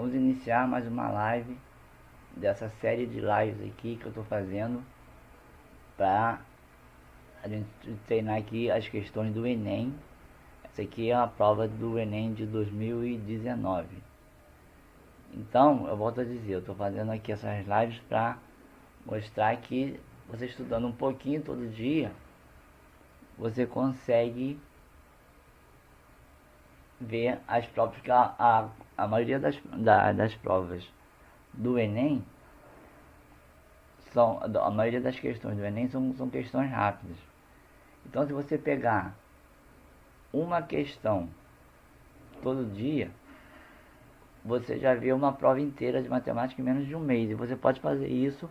Vamos iniciar mais uma live dessa série de lives aqui que eu estou fazendo para a gente treinar aqui as questões do Enem. Essa aqui é a prova do Enem de 2019. Então, eu volto a dizer, eu estou fazendo aqui essas lives para mostrar que você estudando um pouquinho todo dia, você consegue ver as provas, porque a maioria das provas do Enem, a maioria das questões do Enem são questões rápidas. Então, se você pegar uma questão todo dia, você já vê uma prova inteira de matemática em menos de um mês. E você pode fazer isso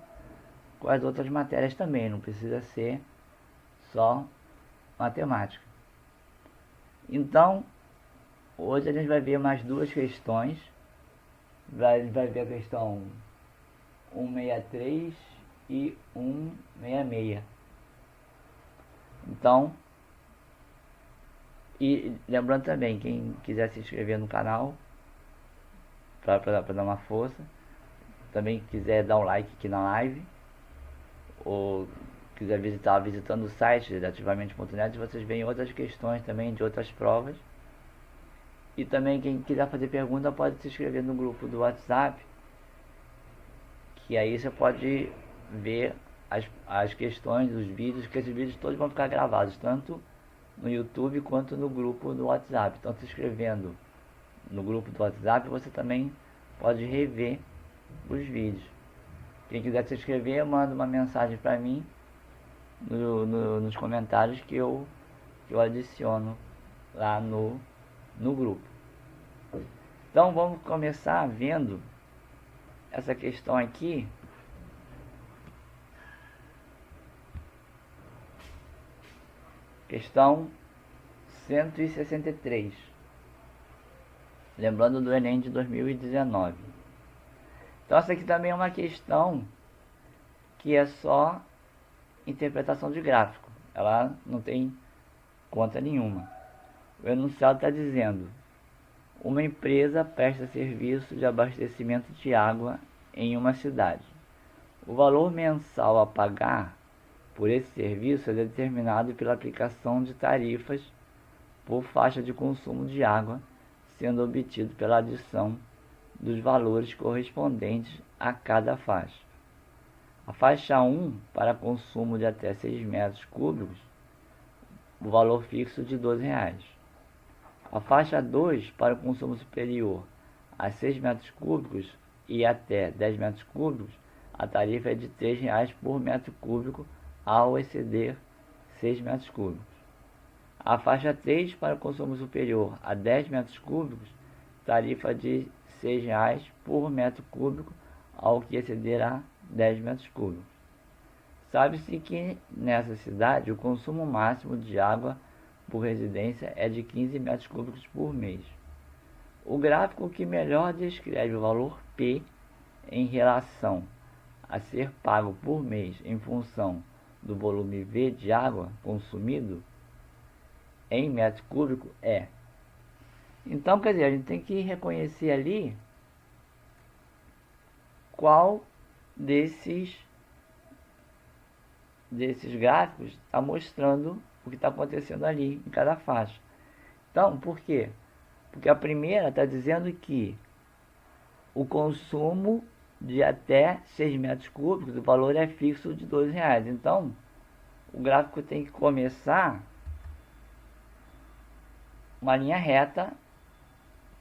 com as outras matérias também, não precisa ser só matemática. Então, hoje a gente vai ver mais duas questões. Vai ver a questão 163 e 166. Então, e lembrando também, quem quiser se inscrever no canal, para dar uma força, também quiser dar um like aqui na live, ou quiser visitando o site ativamente.net, vocês veem outras questões também de outras provas. E também quem quiser fazer pergunta pode se inscrever no grupo do WhatsApp, que aí você pode ver as questões, os vídeos, que esses vídeos todos vão ficar gravados, tanto no YouTube quanto no grupo do WhatsApp. Então, se inscrevendo no grupo do WhatsApp, você também pode rever os vídeos. Quem quiser se inscrever, manda uma mensagem para mim nos comentários que eu adiciono lá no grupo. Então, vamos começar vendo essa questão aqui. Questão 163. Lembrando do Enem de 2019. Então, essa aqui também é uma questão que é só interpretação de gráfico. Ela não tem conta nenhuma. O enunciado está dizendo: uma empresa presta serviço de abastecimento de água em uma cidade. O valor mensal a pagar por esse serviço é determinado pela aplicação de tarifas por faixa de consumo de água, sendo obtido pela adição dos valores correspondentes a cada faixa. A faixa 1, para consumo de até 6 metros cúbicos, o valor fixo de R$ 12,00. A faixa 2, para o consumo superior a 6 metros cúbicos e até 10 metros cúbicos, a tarifa é de R$ 3,00 por metro cúbico ao exceder 6 metros cúbicos. A faixa 3, para o consumo superior a 10 metros cúbicos, tarifa de R$ 6,00 por metro cúbico ao que exceder a 10 metros cúbicos. Sabe-se que nessa cidade o consumo máximo de água por residência é de 15 metros cúbicos por mês. O gráfico que melhor descreve o valor P em relação a ser pago por mês em função do volume V de água consumido em metro cúbico é. Então, quer dizer, a gente tem que reconhecer ali qual desses gráficos está mostrando o que está acontecendo ali em cada faixa. Então, por quê? Porque a primeira está dizendo que o consumo de até 6 metros cúbicos, o valor é fixo de R$ 12,00. Então, o gráfico tem que começar uma linha reta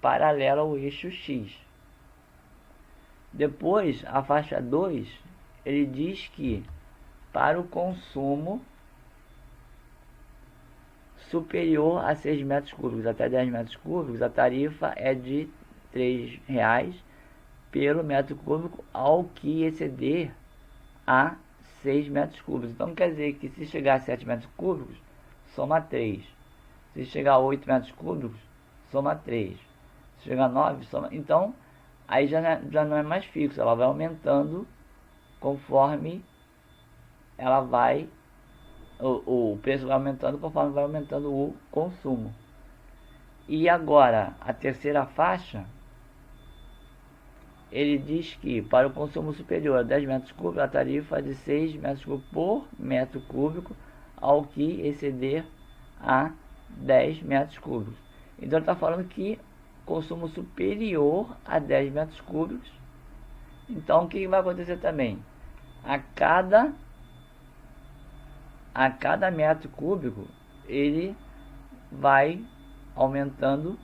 paralela ao eixo X. Depois, a faixa 2, ele diz que para o consumo superior a 6 metros cúbicos, até 10 metros cúbicos, a tarifa é de R$ 3,00 pelo metro cúbico ao que exceder a 6 metros cúbicos. Então, quer dizer que se chegar a 7 metros cúbicos, soma 3. Se chegar a 8 metros cúbicos, soma 3. Se chegar a 9, soma... Então, aí já não é mais fixo, ela vai aumentando conforme ela vai... O preço vai aumentando conforme vai aumentando o consumo. E agora, a terceira faixa ele diz que para o consumo superior a 10 metros cúbicos, a tarifa é de 6 metros cúbicos por metro cúbico, ao que exceder a 10 metros cúbicos. Então ele está falando que consumo superior a 10 metros cúbicos. Então o que vai acontecer também? A cada metro cúbico ele vai aumentando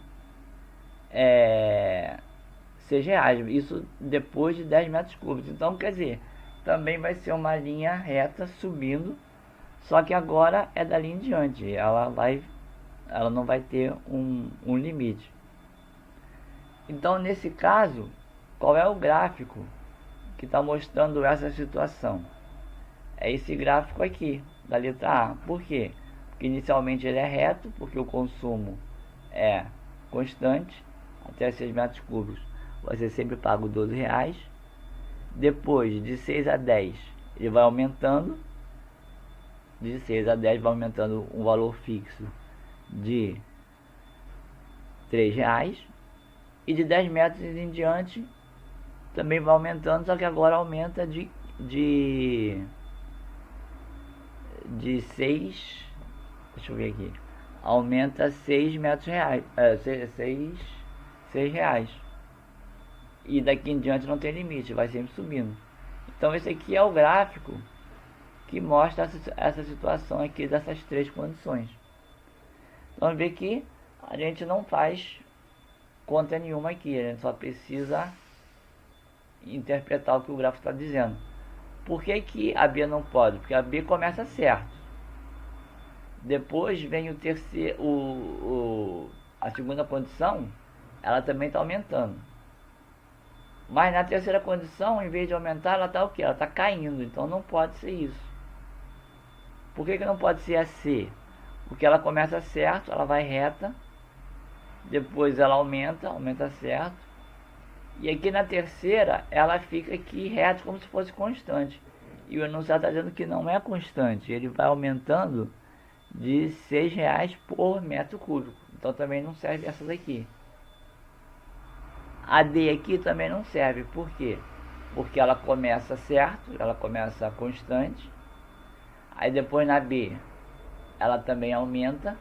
R$6. Isso depois de 10 metros cúbicos. Então quer dizer, também vai ser uma linha reta subindo, só que agora é dali em diante. Ela não vai ter um limite. Então nesse caso, qual é o gráfico que está mostrando essa situação? É esse gráfico aqui, da letra A. Por quê? Porque inicialmente ele é reto, porque o consumo é constante, até 6 metros cúbicos você sempre paga R$12. Depois de 6 a 10 ele vai aumentando, de 6 a 10 vai aumentando um valor fixo de R$3, e de 10 metros em diante também vai aumentando, só que agora aumenta de 6, deixa eu ver aqui, aumenta 6 metros reais, 6 reais, e daqui em diante não tem limite, vai sempre subindo. Então esse aqui é o gráfico que mostra essa situação aqui dessas três condições. Então vê que a gente não faz conta nenhuma aqui, a gente só precisa interpretar o que o gráfico está dizendo. Por que que a B não pode? Porque a B começa certo. Depois vem o terceiro, a segunda condição, ela também está aumentando. Mas na terceira condição, em vez de aumentar, ela está o quê? Ela está caindo, então não pode ser isso. Por que que não pode ser a C? Porque ela começa certo, ela vai reta, depois ela aumenta certo, e aqui na terceira ela fica aqui reta como se fosse constante. E o enunciado está dizendo que não é constante, ele vai aumentando de R$6 por metro cúbico. Então também não serve essa daqui. A D aqui também não serve, por quê? Porque ela começa certo, ela começa constante, aí depois na B ela também aumenta,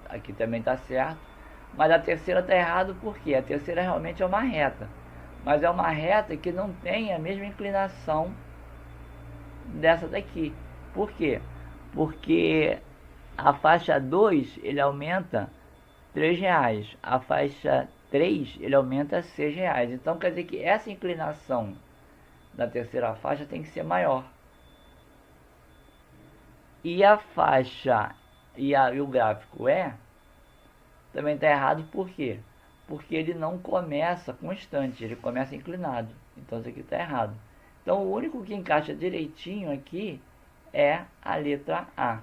aqui também está certo, mas a terceira está errado porque a terceira realmente é uma reta, mas é uma reta que não tem a mesma inclinação dessa daqui. Por quê? Porque a faixa 2 ele aumenta R$3, a faixa 3 ele aumenta R$6. Então quer dizer que essa inclinação da terceira faixa tem que ser maior. E a faixa e o gráfico também está errado, por quê? Porque ele não começa constante, ele começa inclinado. Então isso aqui está errado. Então o único que encaixa direitinho aqui é a letra A.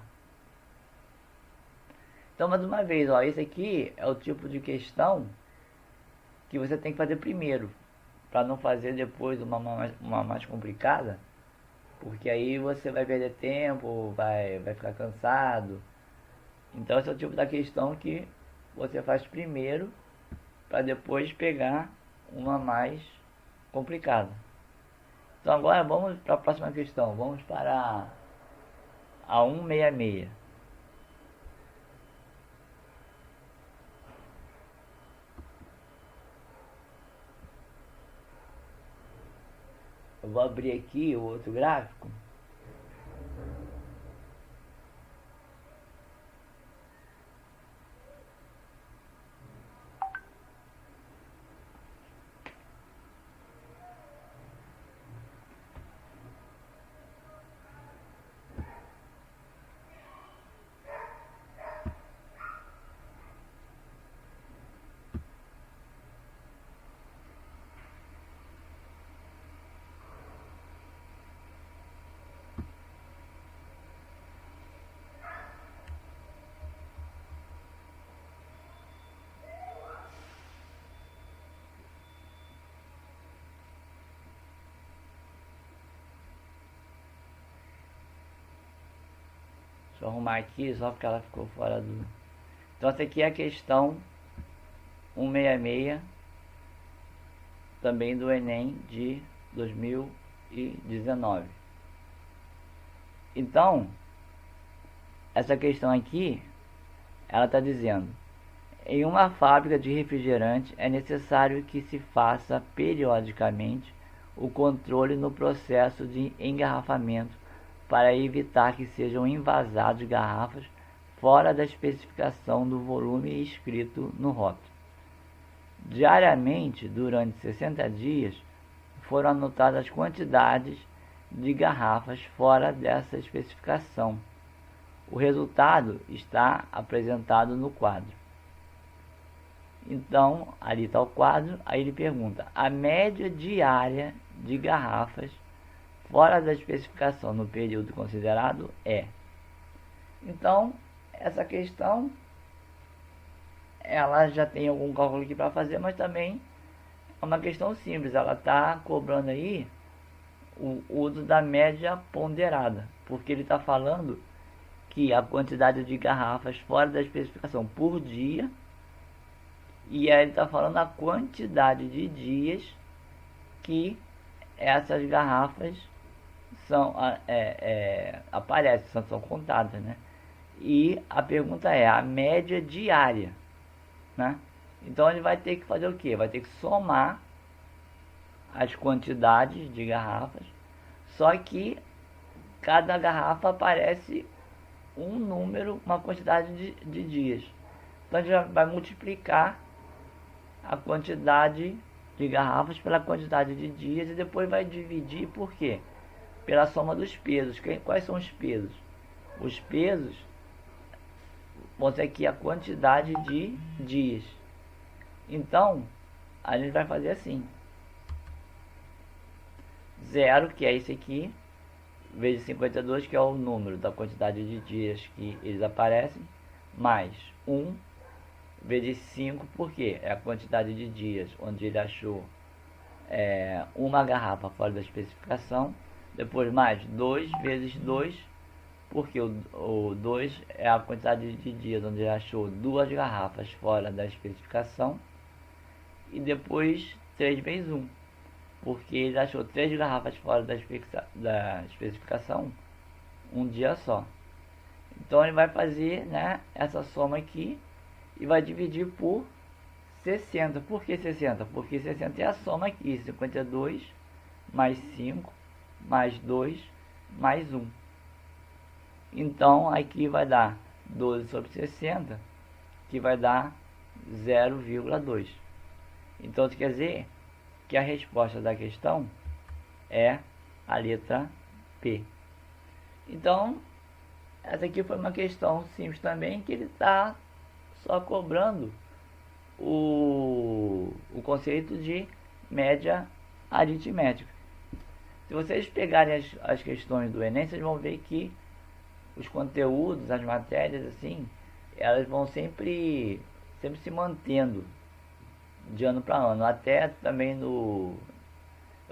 Então mais uma vez, ó, esse aqui é o tipo de questão que você tem que fazer primeiro, para não fazer depois uma mais complicada, porque aí você vai perder tempo, vai ficar cansado. Então esse é o tipo da questão que você faz primeiro, para depois pegar uma mais complicada. Então agora vamos para a próxima questão, vamos para a 166. Eu vou abrir aqui o outro gráfico. Deixa eu arrumar aqui, só porque ela ficou fora do... Então essa aqui é a questão 166 também do Enem de 2019. Então, essa questão aqui, ela está dizendo: em uma fábrica de refrigerante é necessário que se faça periodicamente o controle no processo de engarrafamento para evitar que sejam envasadas garrafas fora da especificação do volume escrito no rótulo. Diariamente, durante 60 dias, foram anotadas as quantidades de garrafas fora dessa especificação. O resultado está apresentado no quadro. Então, ali está o quadro, aí ele pergunta: a média diária de garrafas fora da especificação no período considerado é. Então, essa questão, ela já tem algum cálculo aqui para fazer, mas também é uma questão simples. Ela está cobrando aí o uso da média ponderada, porque ele está falando que a quantidade de garrafas fora da especificação por dia, e aí ele está falando a quantidade de dias que essas garrafas aparecem, são contadas, né? E a pergunta é a média diária, né? Então ele vai ter que fazer o quê? Vai ter que somar as quantidades de garrafas, só que cada garrafa aparece um número, uma quantidade de dias. Então a gente vai multiplicar a quantidade de garrafas pela quantidade de dias e depois vai dividir por quê? Pela soma dos pesos. Quais são os pesos? Os pesos vão ser aqui a quantidade de dias. Então, a gente vai fazer assim: 0, que é esse aqui, vezes 52, que é o número da quantidade de dias que eles aparecem, mais 1 vezes 5, porque é a quantidade de dias onde ele achou uma garrafa fora da especificação. Depois mais 2 vezes 2, porque o 2 é a quantidade de dias onde ele achou duas garrafas fora da especificação. E depois 3 vezes 1, porque ele achou 3 garrafas fora da especificação um dia só. Então ele vai fazer, né, essa soma aqui e vai dividir por 60. Por que 60? Porque 60 é a soma aqui: 52 mais 5 mais 2 mais 1. Então aqui vai dar 12 sobre 60, que vai dar 0,2. Então isso quer dizer que a resposta da questão é a letra P. Então, essa aqui foi uma questão simples também, que ele está só cobrando o conceito de média aritmética. Se vocês pegarem as questões do Enem, vocês vão ver que os conteúdos, as matérias, assim, elas vão sempre se mantendo de ano para ano. Até também eu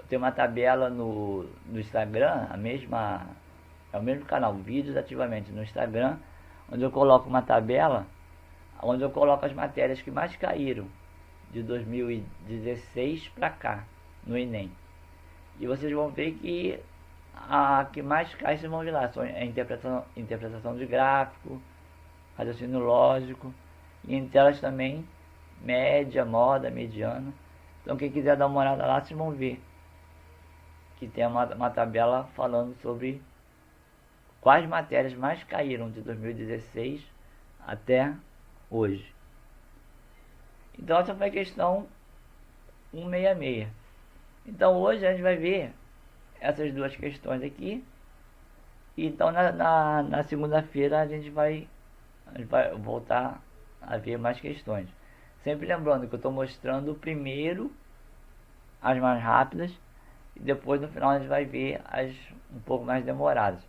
tenho uma tabela no Instagram, é o mesmo canal, Vídeos Ativamente, no Instagram, onde eu coloco uma tabela, onde eu coloco as matérias que mais caíram de 2016 para cá, no Enem. E vocês vão ver que a que mais cai, vocês vão ver lá, são a interpretação de gráfico, raciocínio lógico, e entre elas também média, moda, mediana. Então quem quiser dar uma olhada lá, vocês vão ver que tem uma tabela falando sobre quais matérias mais caíram de 2016 até hoje. Então essa foi a questão 166. Então hoje a gente vai ver essas duas questões aqui. Então na segunda-feira a gente vai voltar a ver mais questões. Sempre lembrando que eu estou mostrando primeiro as mais rápidas e depois no final a gente vai ver as um pouco mais demoradas.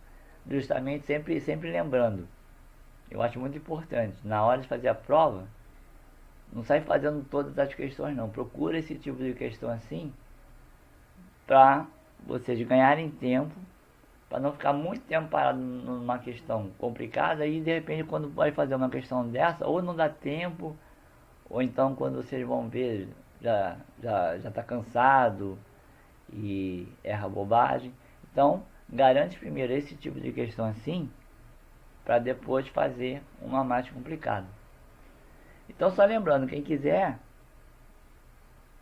Justamente sempre lembrando, eu acho muito importante, na hora de fazer a prova, não sai fazendo todas as questões não. Procura esse tipo de questão assim, para vocês ganharem tempo, para não ficar muito tempo parado numa questão complicada e de repente quando vai fazer uma questão dessa, ou não dá tempo, ou então quando vocês vão ver, já está cansado e erra bobagem. Então, garante primeiro esse tipo de questão assim, para depois fazer uma mais complicada. Então, só lembrando, quem quiser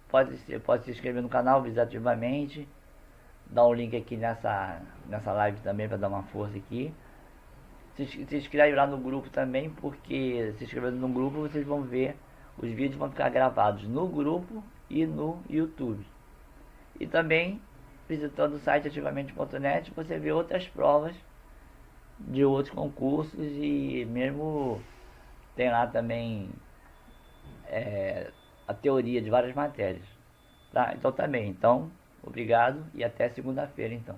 pode se inscrever no canal Visativamente, dar um link aqui nessa live também para dar uma força aqui. Se inscreve lá no grupo também, porque se inscrevendo no grupo vocês vão ver, os vídeos vão ficar gravados no grupo e no YouTube. E também, visitando o site ativamente.net, você vê outras provas de outros concursos e mesmo tem lá também a teoria de várias matérias. Tá? Então também, então, obrigado e até segunda-feira então.